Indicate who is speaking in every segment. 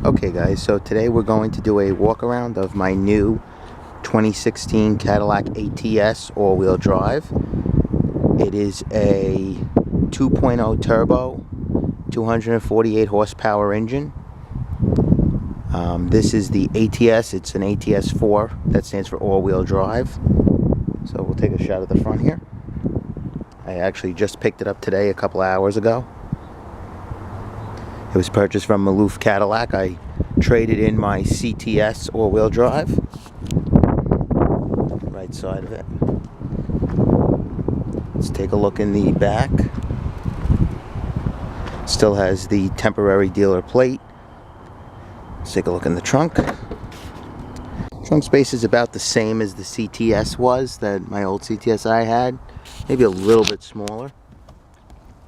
Speaker 1: Okay guys, so today we're going to do a walk around of my new 2016 Cadillac ATS all-wheel drive. It is a 2.0 turbo, 248 horsepower engine. This is the ATS, it's an ATS4, that stands for all-wheel drive. So we'll take a shot of the front here. I actually just picked it up today a couple hours ago. It was purchased from Maloof Cadillac. I traded in my CTS all-wheel drive. Right side of it. Let's take a look in the back. Still has the temporary dealer plate. Let's take a look in the trunk. Trunk space is about the same as the CTS was, that my old CTS I had. Maybe a little bit smaller.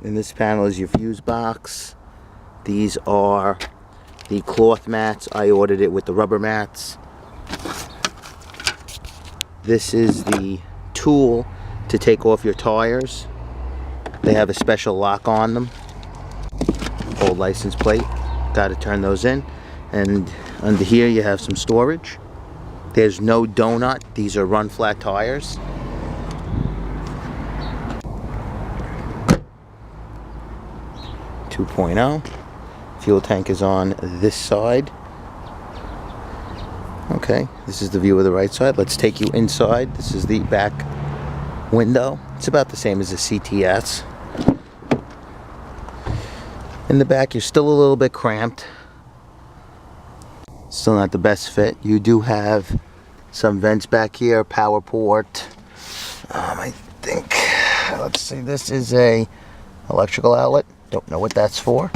Speaker 1: In this panel is your fuse box. These are the cloth mats. I ordered it with the rubber mats. This is the tool to take off your tires. They have a special lock on them. Old license plate. Got to turn those in. And under here you have some storage. There's no donut. These are run flat tires. .2.0. Fuel tank is on this side. Okay, this is the view of the right side. Let's take you inside. This is the back window. It's about the same as the CTS. In the back, you're still a little bit cramped. Still not the best fit. You do have some vents back here, power port. I think, let's see, this is a electrical outlet. Don't know what that's for.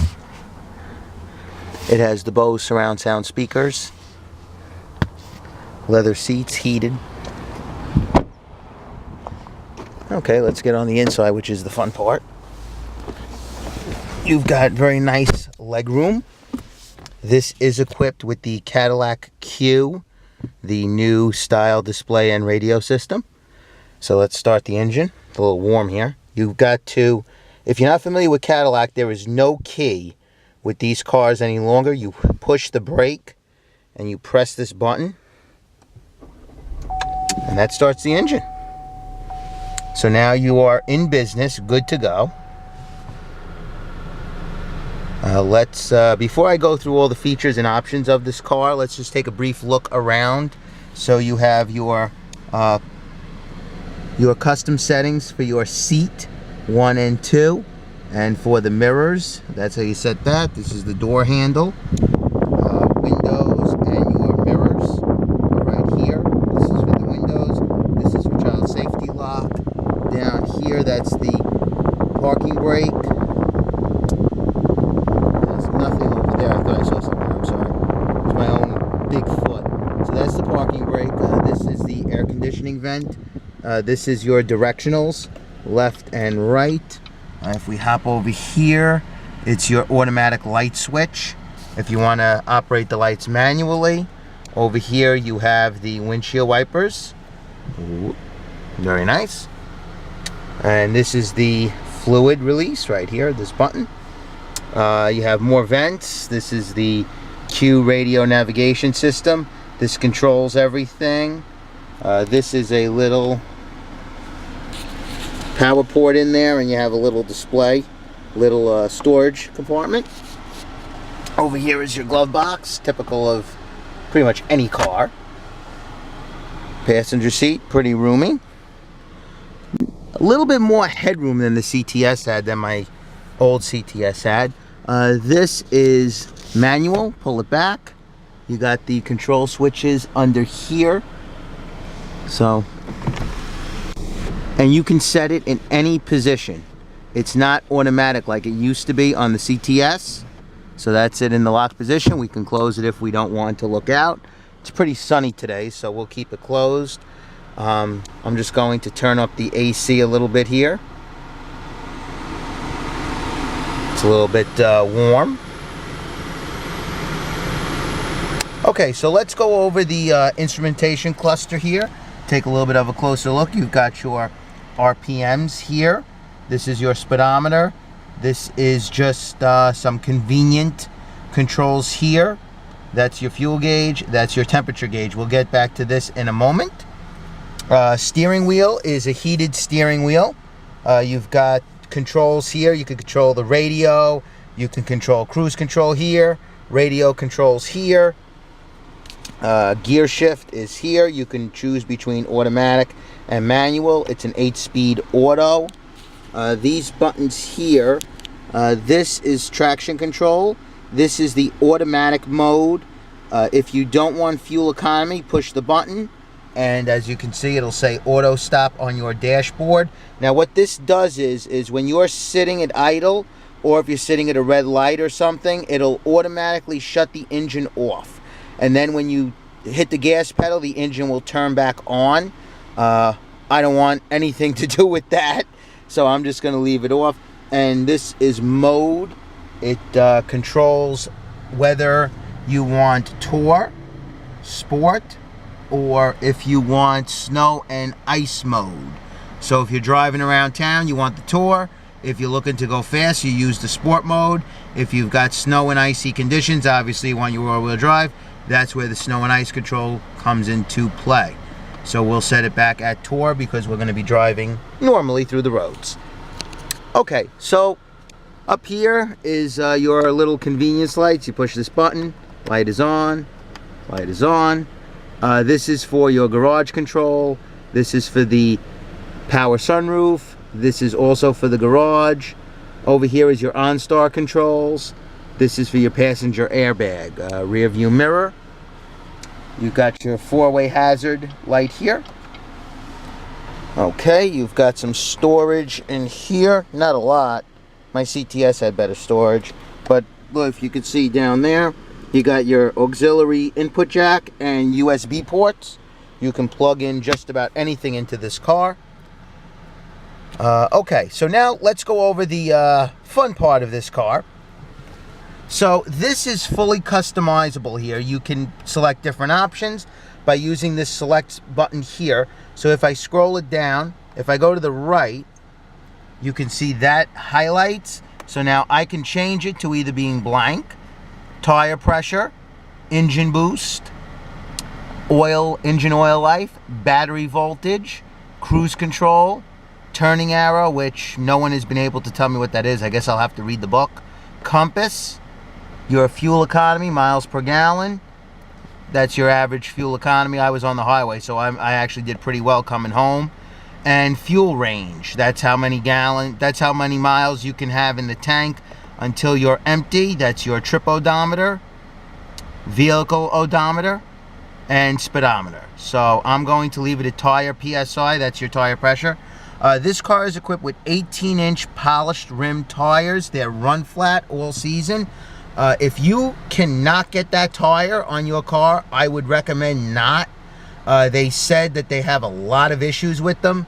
Speaker 1: It has the Bose surround sound speakers. Leather seats, heated. Okay, let's get on the inside, which is the fun part. You've got very nice leg room. This is equipped with the Cadillac Q, the new style display and radio system. So let's start the engine. It's a little warm here. You've got to, if you're not familiar with Cadillac, there is no key with these cars any longer. You push the brake and you press this button and that starts the engine. So now you are in business, good to go. Before I go through all the features and options of this car, let's just take a brief look around. So you have your custom settings for your seat 1 and 2. And for the mirrors, that's how you set that. This is the door handle. Windows and your mirrors are right here. This is for the windows. This is for child safety lock. Down here, that's the parking brake. There's nothing over there. I thought I saw something. I'm sorry. It's my own big foot. So that's the parking brake. This is the air conditioning vent. This is your directionals, left and right. If we hop over here, it's your automatic light switch. If you want to operate the lights manually, over here you have the windshield wipers. Ooh, very nice. And this is the fluid release right here, this button. You have more vents. This is the Q radio navigation system. This controls everything. This is a little power port in there, and you have a little display, little storage compartment. Over here is your glove box, typical of pretty much any car. Passenger seat, pretty roomy. A little bit more headroom than the CTS had, than my old CTS had. This is manual, pull it back. You got the control switches under here. And you can set it in any position. It's not automatic like it used to be on the CTS. So that's it in the lock position. We can close it if we don't want to look out. It's pretty sunny today, so we'll keep it closed. I'm just going to turn up the AC a little bit here. It's a little bit warm. Okay, so let's go over the instrumentation cluster here. Take a little bit of a closer look. You've got your RPMs here. This is your speedometer. This is just some convenient controls here. That's your fuel gauge. That's your temperature gauge. We'll get back to this in a moment. Steering wheel is a heated steering wheel. You've got controls here. You can control the radio. You can control cruise control here. Radio controls here. Gear shift is here. You can choose between automatic and manual. It's an 8-speed auto. These buttons here, this is traction control. This is the automatic mode. If you don't want fuel economy, push the button, and as you can see, it'll say auto stop on your dashboard. Now what this does is when you're sitting at idle, or if you're sitting at a red light or something, it'll automatically shut the engine off. And then when you hit the gas pedal, the engine will turn back on. I don't want anything to do with that, so I'm just going to leave it off. And this is mode. It controls whether you want tour, sport, or if you want snow and ice mode. So if you're driving around town, you want the tour. If you're looking to go fast, you use the sport mode. If you've got snow and icy conditions, obviously you want your all-wheel drive. That's where the snow and ice control comes into play. So we'll set it back at tour because we're going to be driving normally through the roads. Okay, so up here is your little convenience lights. You push this button, light is on, light is on. This is for your garage control. This is for the power sunroof. This is also for the garage. Over here is your OnStar controls. This is for your passenger airbag, rear view mirror. You've got your 4-way hazard light here. Okay, you've got some storage in here. Not a lot. My CTS had better storage. But look, if you can see down there, you got your auxiliary input jack and USB ports. You can plug in just about anything into this car. Okay, so now let's go over the fun part of this car. So this is fully customizable here. You can select different options by using this select button here. So if I scroll it down, if I go to the right, you can see that highlights. So now I can change it to either being blank, tire pressure, engine boost, oil, engine oil life, battery voltage, cruise control, turning arrow, which no one has been able to tell me what that is. I guess I'll have to read the book. Compass, your fuel economy, miles per gallon. That's your average fuel economy. I was on the highway, so I actually did pretty well coming home. And fuel range, that's how many miles you can have in the tank until you're empty. That's your trip odometer, vehicle odometer, and speedometer. So I'm going to leave it at tire PSI, that's your tire pressure. This car is equipped with 18-inch polished rim tires. They're run flat all season. If you cannot get that tire on your car, I would recommend not. They said that they have a lot of issues with them.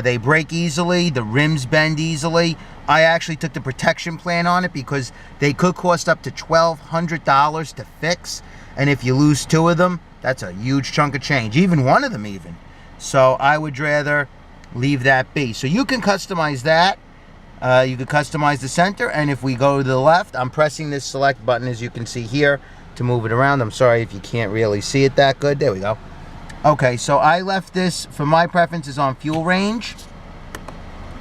Speaker 1: They break easily, the rims bend easily. I actually took the protection plan on it because they could cost up to $1,200 to fix. And if you lose 2 of them, that's a huge chunk of change, even 1 of them even. So I would rather leave that be. So you can customize that. You can customize the center, and if we go to the left, I'm pressing this select button, as you can see here, to move it around. I'm sorry if you can't really see it that good. There we go. Okay, so I left this, for my preferences, on fuel range.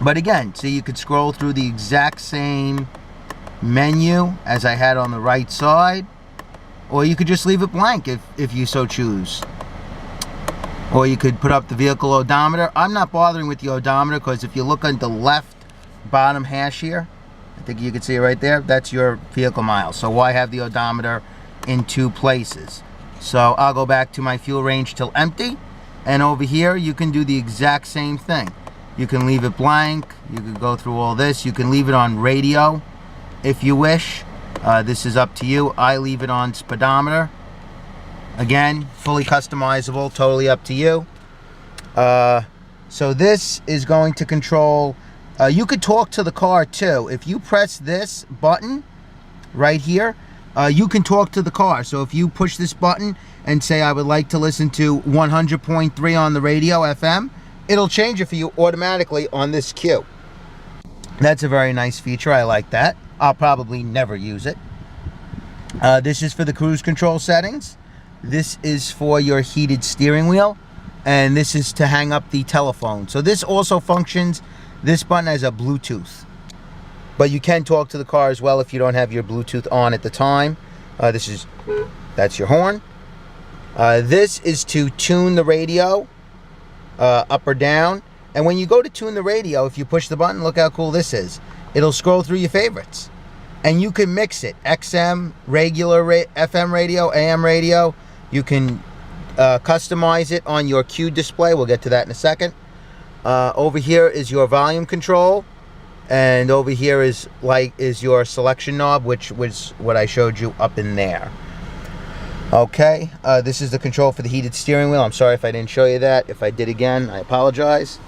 Speaker 1: But again, see, you could scroll through the exact same menu as I had on the right side, or you could just leave it blank if you so choose. Or you could put up the vehicle odometer. I'm not bothering with the odometer because if you look at the left bottom hash here, I think you can see it right there, that's your vehicle miles. So why have the odometer in 2 places? So I'll go back to my fuel range till empty, and over here you can do the exact same thing. You can leave it blank, you can go through all this, you can leave it on radio if you wish. This is up to you. I leave it on speedometer. Again, fully customizable, totally up to you. So this is going to control, you could talk to the car too. If you press this button right here, you can talk to the car. So if you push this button and say, I would like to listen to 100.3 on the radio FM, it'll change it for you automatically on this cue. That's a very nice feature. I like that. I'll probably never use it. This is for the cruise control settings. This is for your heated steering wheel. And this is to hang up the telephone. So this also functions, this button, as a Bluetooth. But you can talk to the car as well if you don't have your Bluetooth on at the time. That's your horn. This is to tune the radio up or down. And when you go to tune the radio, if you push the button, look how cool this is. It'll scroll through your favorites. And you can mix it. XM, regular FM radio, AM radio. You can customize it on your Q display. We'll get to that in a second. Over here is your volume control. And over here is your selection knob, which was what I showed you up in there. Okay, this is the control for the heated steering wheel. I'm sorry if I didn't show you that. If I did again, I apologize.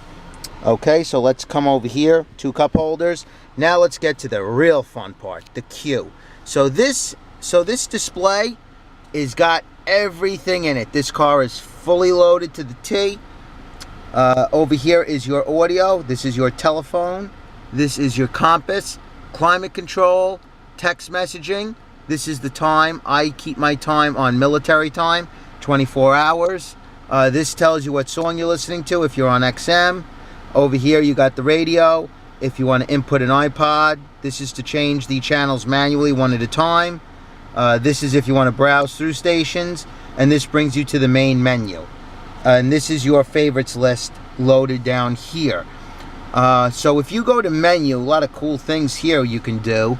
Speaker 1: Okay, so let's come over here. 2 cup holders. Now let's get to the real fun part, the Q. So this display is got everything in it. This car is fully loaded to the T. Over here is your audio. This is your telephone. This is your compass, climate control, text messaging. This is the time. I keep my time on military time, 24 hours. This tells you what song you're listening to if you're on XM. Over here you got the radio. If you want to input an iPod, this is to change the channels manually one at a time. This is if you want to browse through stations. And this brings you to the main menu. And this is your favorites list loaded down here. So if you go to menu, a lot of cool things here you can do.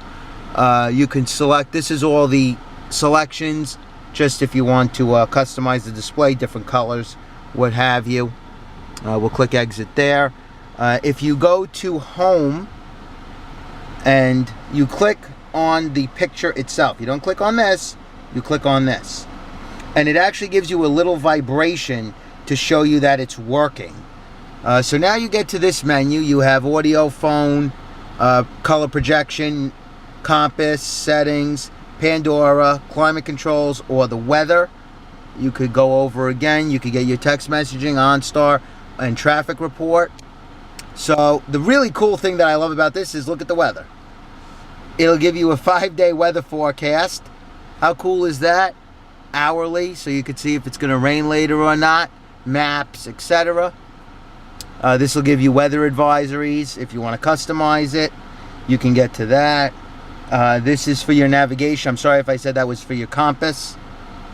Speaker 1: You can select, this is all the selections, just if you want to customize the display, different colors, what have you. We'll click exit there. If you go to home and you click on the picture itself, you don't click on this, you click on this. And it actually gives you a little vibration to show you that it's working. So now you get to this menu. You have audio, phone, color projection, compass, settings, Pandora, climate controls, or the weather. You could go over again. You could get your text messaging, OnStar, and traffic report. So the really cool thing that I love about this is look at the weather. It'll give you a 5-day weather forecast. How cool is that? Hourly, so you could see if it's going to rain later or not. Maps, etc. This will give you weather advisories. If you want to customize it, you can get to that. This is for your navigation. I'm sorry if I said that was for your compass.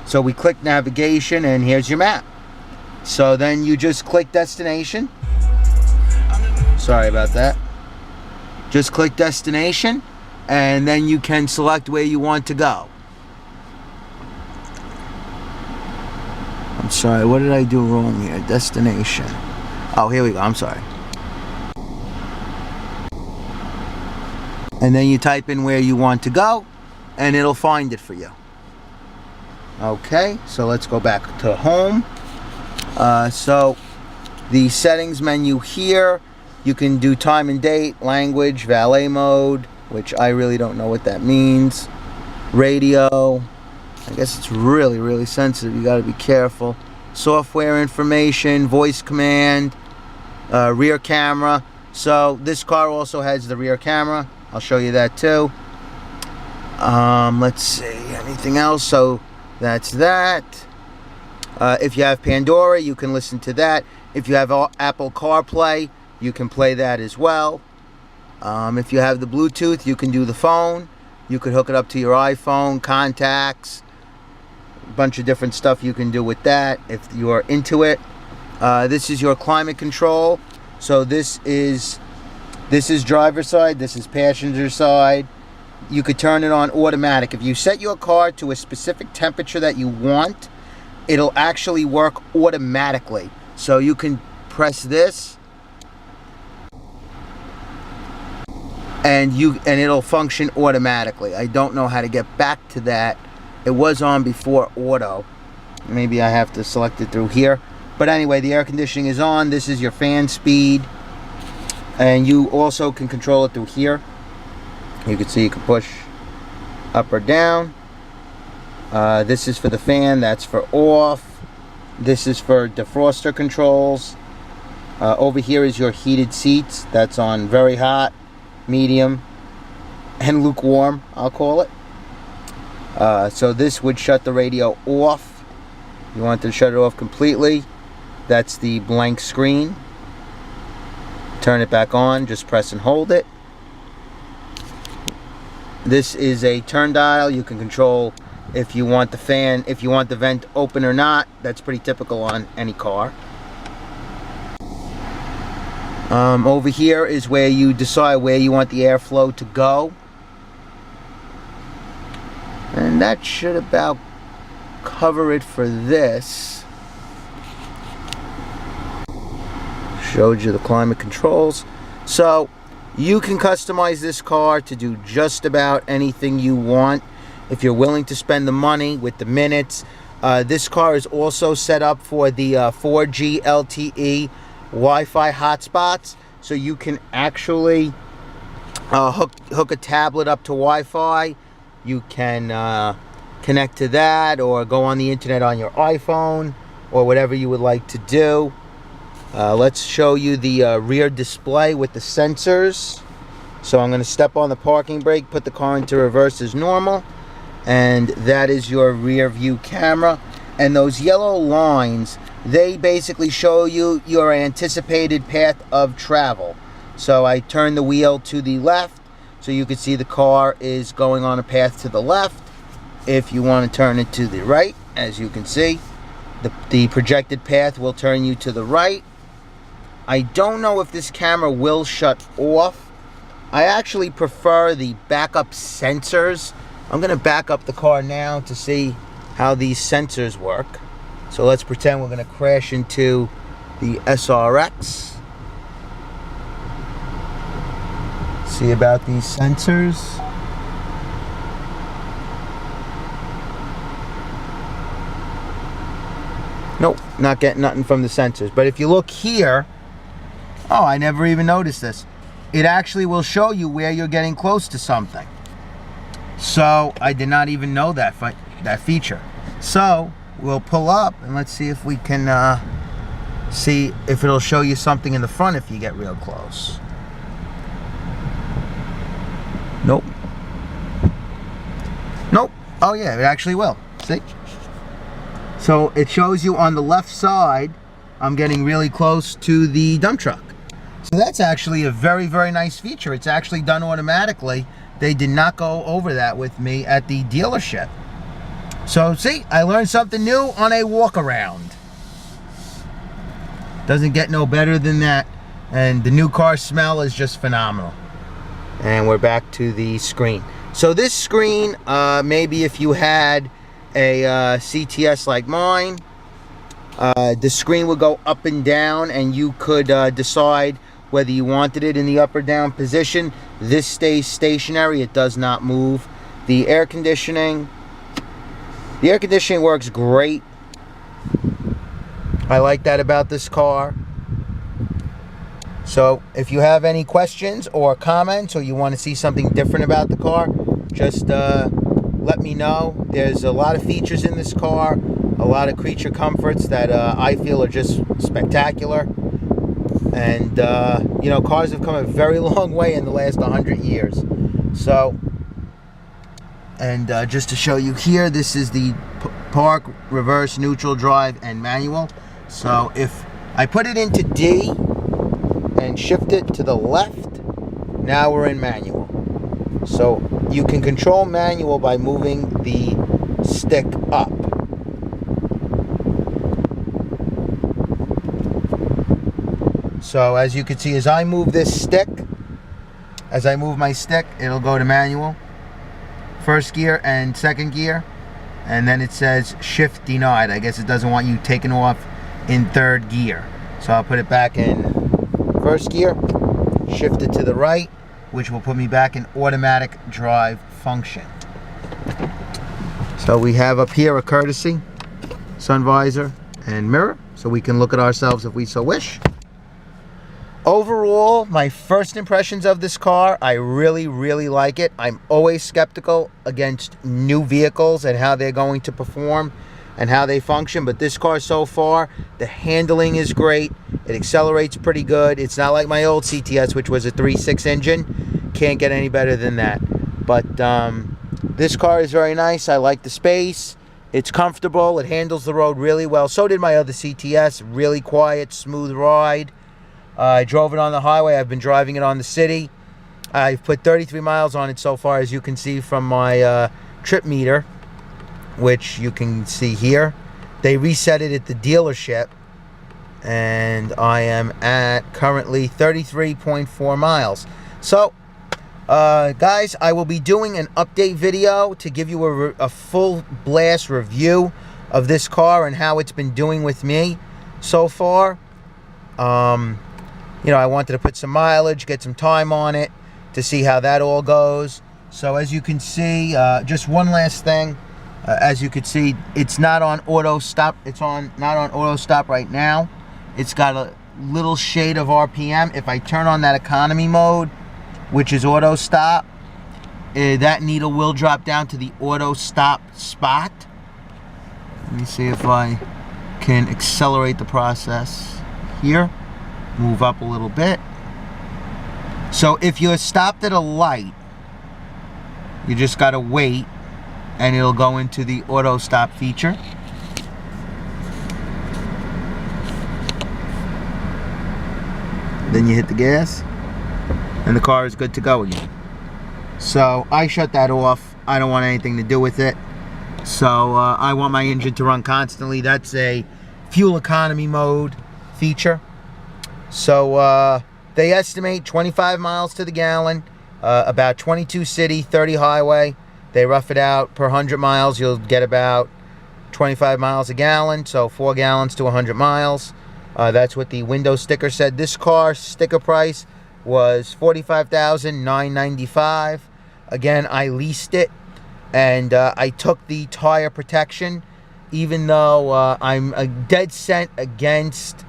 Speaker 1: So we click navigation and here's your map. So then you just click destination. Sorry about that. Just click destination and then you can select where you want to go. I'm sorry, what did I do wrong here? Destination. Oh, here we go. I'm sorry. And then you type in where you want to go and it'll find it for you. Okay, so let's go back to home. So the settings menu here, you can do time and date, language, valet mode, which I really don't know what that means. Radio, I guess it's really, really sensitive. You got to be careful. Software information, voice command, rear camera. So this car also has the rear camera. I'll show you that too. Let's see, anything else? So that's that. If you have Pandora, you can listen to that. If you have Apple CarPlay, you can play that as well. If you have the Bluetooth, you can do the phone. You could hook it up to your iPhone, contacts, a bunch of different stuff you can do with that if you're into it. This is your climate control. So this is driver side, this is passenger side. You could turn it on automatic. If you set your car to a specific temperature that you want, it'll actually work automatically. So you can press this and it'll function automatically. I don't know how to get back to that. It was on before auto. Maybe I have to select it through here. But anyway, the air conditioning is on. This is your fan speed. And you also can control it through here. You can see you can push up or down. This is for the fan. That's for off. This is for defroster controls. Over here is your heated seats. That's on very hot, medium, and lukewarm, I'll call it. So this would shut the radio off. You want to shut it off completely. That's the blank screen. Turn it back on, just press and hold it. This is a turn dial. You can control if you want the fan, if you want the vent open or not. That's pretty typical on any car. Over here is where you decide where you want the airflow to go. And that should about cover it for this. Showed you the climate controls. So you can customize this car to do just about anything you want if you're willing to spend the money with the minutes. This car is also set up for the 4G LTE Wi-Fi hotspots, so you can actually hook a tablet up to Wi-Fi. You can connect to that or go on the internet on your iPhone or whatever you would like to do. Let's show you the rear display with the sensors. So I'm going to step on the parking brake, put the car into reverse as normal, and that is your rear view camera. And those yellow lines, they basically show you your anticipated path of travel. So I turn the wheel to the left so you can see the car is going on a path to the left. If you want to turn it to the right, as you can see, the projected path will turn you to the right. I don't know if this camera will shut off. I actually prefer the backup sensors. I'm going to back up the car now to see how these sensors work. So let's pretend we're going to crash into the SRX. See about these sensors. Nope, not getting nothing from the sensors. But if you look here, oh, I never even noticed this. It actually will show you where you're getting close to something. So I did not even know that feature. So we'll pull up and let's see if we can see if it'll show you something in the front if you get real close. Nope. Nope. Oh yeah, it actually will. See? So it shows you on the left side, I'm getting really close to the dump truck. So that's actually a very, very nice feature. It's actually done automatically. They did not go over that with me at the dealership. So see, I learned something new on a walk around. Doesn't get no better than that. And the new car smell is just phenomenal. And we're back to the screen. So this screen, maybe if you had a CTS like mine, the screen would go up and down and you could decide whether you wanted it in the up or down position. This stays stationary, it does not move. The air conditioning works great. I like that about this car. So if you have any questions or comments or you want to see something different about the car, just let me know. There's a lot of features in this car, a lot of creature comforts that I feel are just spectacular. And you know, cars have come a very long way in the last 100 years. So, and just to show you here, this is the park, reverse, neutral, drive, and manual. So if I put it into D and shift it to the left, now we're in manual. So you can control manual by moving the stick up. So as you can see, as I move this stick, as I move my stick, it'll go to manual, first gear and second gear, and then it says shift denied. I guess it doesn't want you taking off in third gear. So I'll put it back in first gear, shift it to the right, which will put me back in automatic drive function. So we have up here a courtesy, sun visor, and mirror, so we can look at ourselves if we so wish. Overall, my first impressions of this car, I really, really like it. I'm always skeptical against new vehicles and how they're going to perform and how they function. But this car so far, the handling is great. It accelerates pretty good. It's not like my old CTS, which was a 3.6 engine. Can't get any better than that. But This car is very nice. I like the space. It's comfortable. It handles the road really well. So did my other CTS. Really quiet, smooth ride. I drove it on the highway. I've been driving it on the city. I've put 33 miles on it so far, as you can see from my trip meter, which you can see here. They reset it at the dealership, and I am at currently 33.4 miles. So, guys, I will be doing an update video to give you a full blast review of this car and how it's been doing with me so far. You know, I wanted to put some mileage, get some time on it to see how that all goes. So as you can see, just one last thing. As you can see, it's not on auto stop. It's not on auto stop right now. It's got a little shade of RPM. If I turn on that economy mode, which is auto stop, that needle will drop down to the auto stop spot. Let me see if I can accelerate the process here. Move up a little bit. So if you're stopped at a light, you just gotta wait and it'll go into the auto stop feature. Then you hit the gas and the car is good to go again. So I shut that off. I don't want anything to do with it. So I want my engine to run constantly. That's a fuel economy mode feature. So they estimate 25 miles to the gallon, about 22 city, 30 highway. They rough it out per 100 miles. You'll get about 25 miles a gallon, so 4 gallons to 100 miles. That's what the window sticker said. This car sticker price was $45,995. Again, I leased it, and I took the tire protection, even though I'm dead set against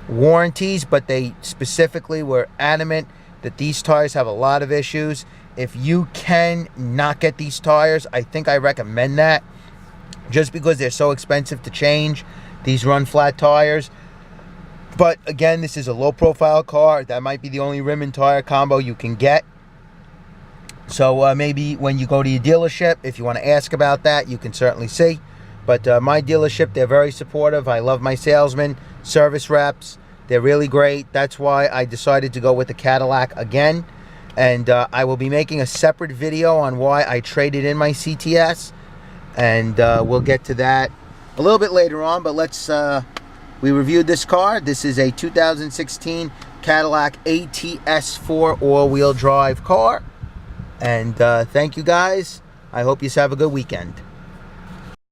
Speaker 1: warranties, but they specifically were adamant that these tires have a lot of issues. If you can not get these tires, I think I recommend that, just because they're so expensive to change. These run flat tires. But again, this is a low profile car. That might be the only rim and tire combo you can get. So maybe when you go to your dealership, if you want to ask about that, you can certainly see. But my dealership, they're very supportive. I love my salesmen, service reps. They're really great. That's why I decided to go with the Cadillac again. And I will be making a separate video on why I traded in my CTS. And we'll get to that a little bit later on. But let's, we reviewed this car. This is a 2016 Cadillac ATS4 all-wheel drive car. And thank you guys. I hope you have a good weekend.